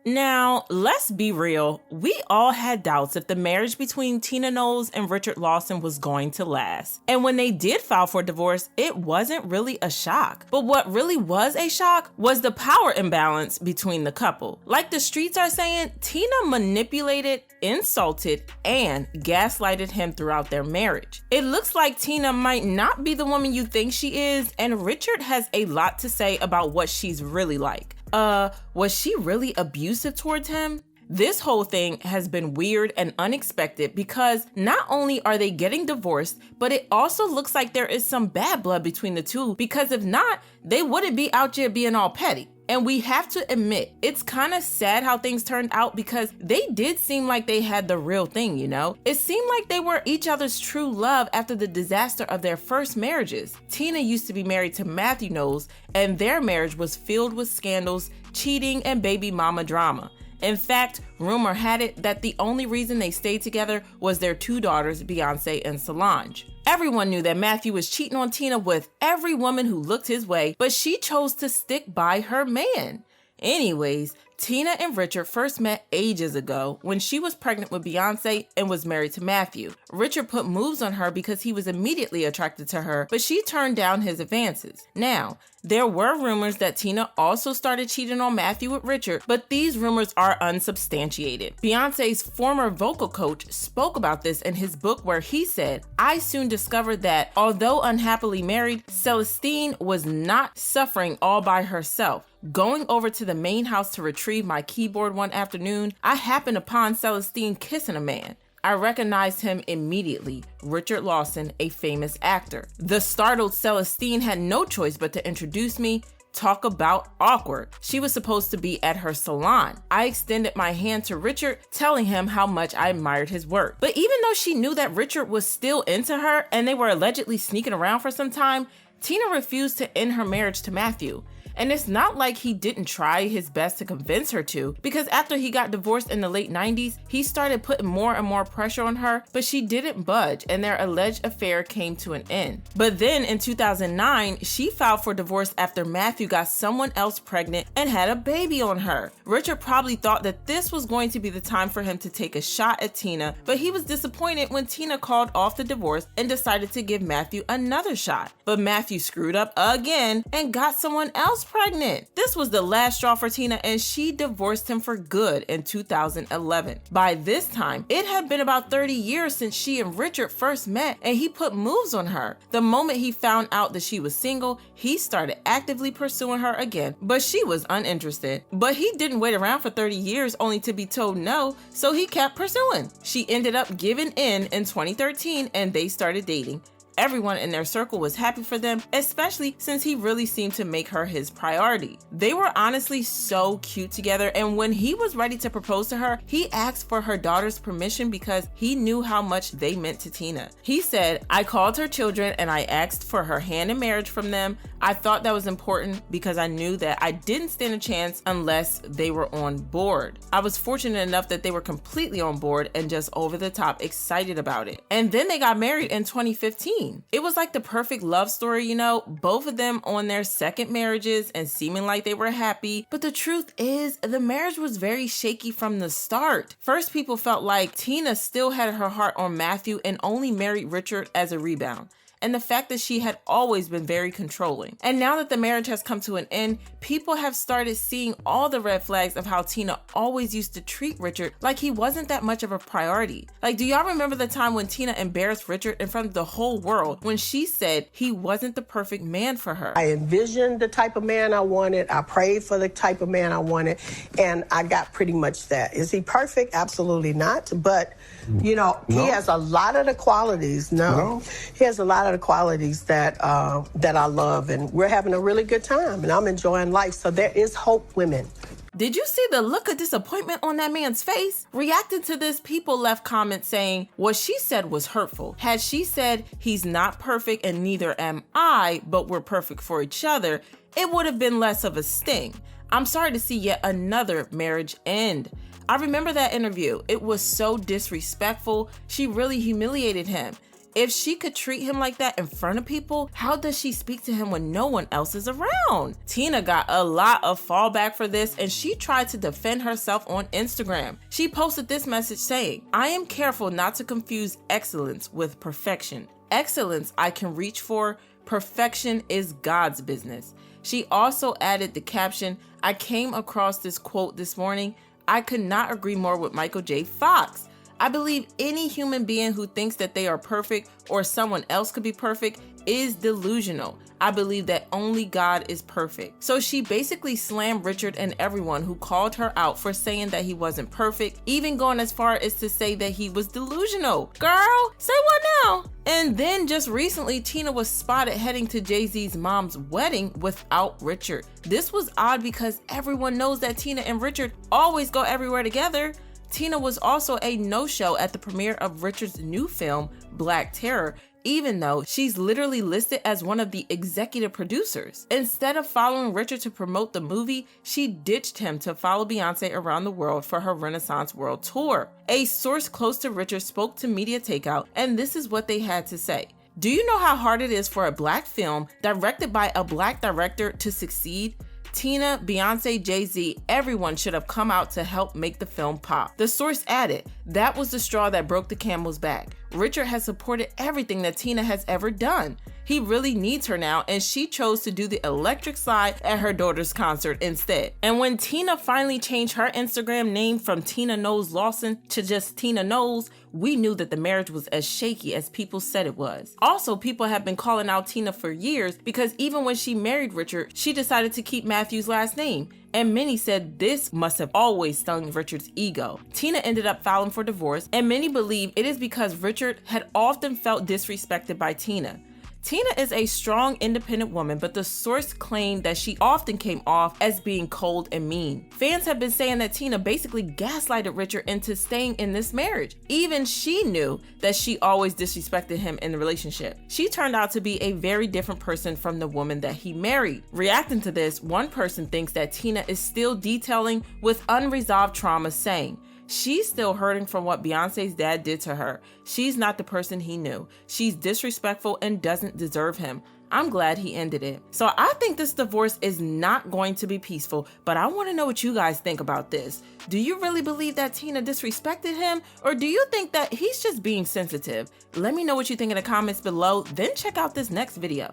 Now, let's be real. We all had doubts if the marriage between Tina Knowles and Richard Lawson was going to last. And when they did file for divorce, it wasn't really a shock. But what really was a shock was the power imbalance between the couple. Like the streets are saying, Tina manipulated, insulted, and gaslighted him throughout their marriage. It looks like Tina might not be the woman you think she is, and Richard has a lot to say about what she's really like. Was she really abusive towards him? This whole thing has been weird and unexpected because not only are they getting divorced, but it also looks like there is some bad blood between the two, because if not, they wouldn't be out here being all petty. And we have to admit, it's kind of sad how things turned out because they did seem like they had the real thing, you know? It seemed like they were each other's true love after the disaster of their first marriages. Tina used to be married to Matthew Knowles, and their marriage was filled with scandals, cheating, and baby mama drama. In fact, rumor had it that the only reason they stayed together was their two daughters, Beyonce and Solange. Everyone knew that Matthew was cheating on Tina with every woman who looked his way, but she chose to stick by her man. Anyways, Tina and Richard first met ages ago when she was pregnant with Beyonce and was married to Matthew. Richard put moves on her because he was immediately attracted to her, but she turned down his advances. Now, there were rumors that Tina also started cheating on Matthew with Richard, but these rumors are unsubstantiated. Beyonce's former vocal coach spoke about this in his book where he said, "I soon discovered that although unhappily married, Celestine was not suffering all by herself. Going over to the main house to retrieve my keyboard one afternoon, I happened upon Celestine kissing a man. I recognized him immediately, Richard Lawson, a famous actor. The startled Celestine had no choice but to introduce me. Talk about awkward. She was supposed to be at her salon. I extended my hand to Richard, telling him how much I admired his work. But even though she knew that Richard was still into her and they were allegedly sneaking around for some time, Tina refused to end her marriage to Matthew. And it's not like he didn't try his best to convince her to, because after he got divorced in the late 90s, he started putting more and more pressure on her, but she didn't budge and their alleged affair came to an end. But then in 2009, she filed for divorce after Matthew got someone else pregnant and had a baby on her. Richard probably thought that this was going to be the time for him to take a shot at Tina, but he was disappointed when Tina called off the divorce and decided to give Matthew another shot. But Matthew screwed up again and got someone else pregnant. This was the last straw for Tina, and she divorced him for good in 2011. By this time, it had been about 30 years since she and Richard first met, and he put moves on her. The moment he found out that she was single, he started actively pursuing her again, but she was uninterested. But he didn't wait around for 30 years only to be told no, so he kept pursuing. She ended up giving in 2013, and they started dating. Everyone in their circle was happy for them, especially since he really seemed to make her his priority. They were honestly so cute together, and when he was ready to propose to her, he asked for her daughter's permission because he knew how much they meant to Tina. He said, "I called her children and I asked for her hand in marriage from them. I thought that was important because I knew that I didn't stand a chance unless they were on board. I was fortunate enough that they were completely on board and just over the top excited about it." And then they got married in 2015. It was like the perfect love story, you know, both of them on their second marriages and seeming like they were happy. But the truth is, the marriage was very shaky from the start. First, people felt like Tina still had her heart on Matthew and only married Richard as a rebound, and the fact that she had always been very controlling. And now that the marriage has come to an end, people have started seeing all the red flags of how Tina always used to treat Richard like he wasn't that much of a priority. Like, do y'all remember the time when Tina embarrassed Richard in front of the whole world when she said he wasn't the perfect man for her? I envisioned the type of man I wanted. I prayed for the type of man I wanted, and I got pretty much that. Is he perfect? Absolutely not. But, you know, he has a lot of the qualities. He has a lot of the qualities that I love, and we're having a really good time, and I'm enjoying life. So there is hope, women. Did you see the look of disappointment on that man's face? Reacting to this, people left comments saying what she said was hurtful. Had she said, "He's not perfect and neither am I, but we're perfect for each other," it would have been less of a sting. I'm sorry to see yet another marriage end. I remember that interview. It was so disrespectful. She really humiliated him. If she could treat him like that in front of people, how does she speak to him when no one else is around? Tina got a lot of fallback for this, and she tried to defend herself on Instagram. She posted this message saying, "I am careful not to confuse excellence with perfection. Excellence I can reach for, perfection is God's business." She also added the caption, "I came across this quote this morning. I could not agree more with Michael J. Fox. I believe any human being who thinks that they are perfect or someone else could be perfect is delusional. I believe that only God is perfect." So she basically slammed Richard and everyone who called her out for saying that he wasn't perfect, even going as far as to say that he was delusional. Girl, say what now? And then just recently, Tina was spotted heading to Jay-Z's mom's wedding without Richard. This was odd because everyone knows that Tina and Richard always go everywhere together. Tina was also a no-show at the premiere of Richard's new film, Black Terror, even though she's literally listed as one of the executive producers. Instead of following Richard to promote the movie, she ditched him to follow Beyonce around the world for her Renaissance World Tour. A source close to Richard spoke to Media Takeout, and this is what they had to say. "Do you know how hard it is for a Black film directed by a Black director to succeed? Tina, Beyonce, Jay-Z, everyone should have come out to help make the film pop." The source added, "That was the straw that broke the camel's back. Richard has supported everything that Tina has ever done. He really needs her now, and she chose to do the electric slide at her daughter's concert instead." And when Tina finally changed her Instagram name from Tina Knowles Lawson to just Tina Knowles, we knew that the marriage was as shaky as people said it was. Also, people have been calling out Tina for years because even when she married Richard, she decided to keep Matthew's last name. And many said this must have always stung Richard's ego. Tina ended up filing for divorce, and many believe it is because Richard had often felt disrespected by Tina. Tina is a strong, independent woman, but the source claimed that she often came off as being cold and mean. Fans have been saying that Tina basically gaslighted Richard into staying in this marriage. Even she knew that she always disrespected him in the relationship. She turned out to be a very different person from the woman that he married. Reacting to this, one person thinks that Tina is still detailing with unresolved trauma, saying, "She's still hurting from what Beyonce's dad did to her. She's not the person he knew. She's disrespectful and doesn't deserve him. I'm glad he ended it." So I think this divorce is not going to be peaceful, but I want to know what you guys think about this. Do you really believe that Tina disrespected him, or do you think that he's just being sensitive? Let me know what you think in the comments below, then check out this next video.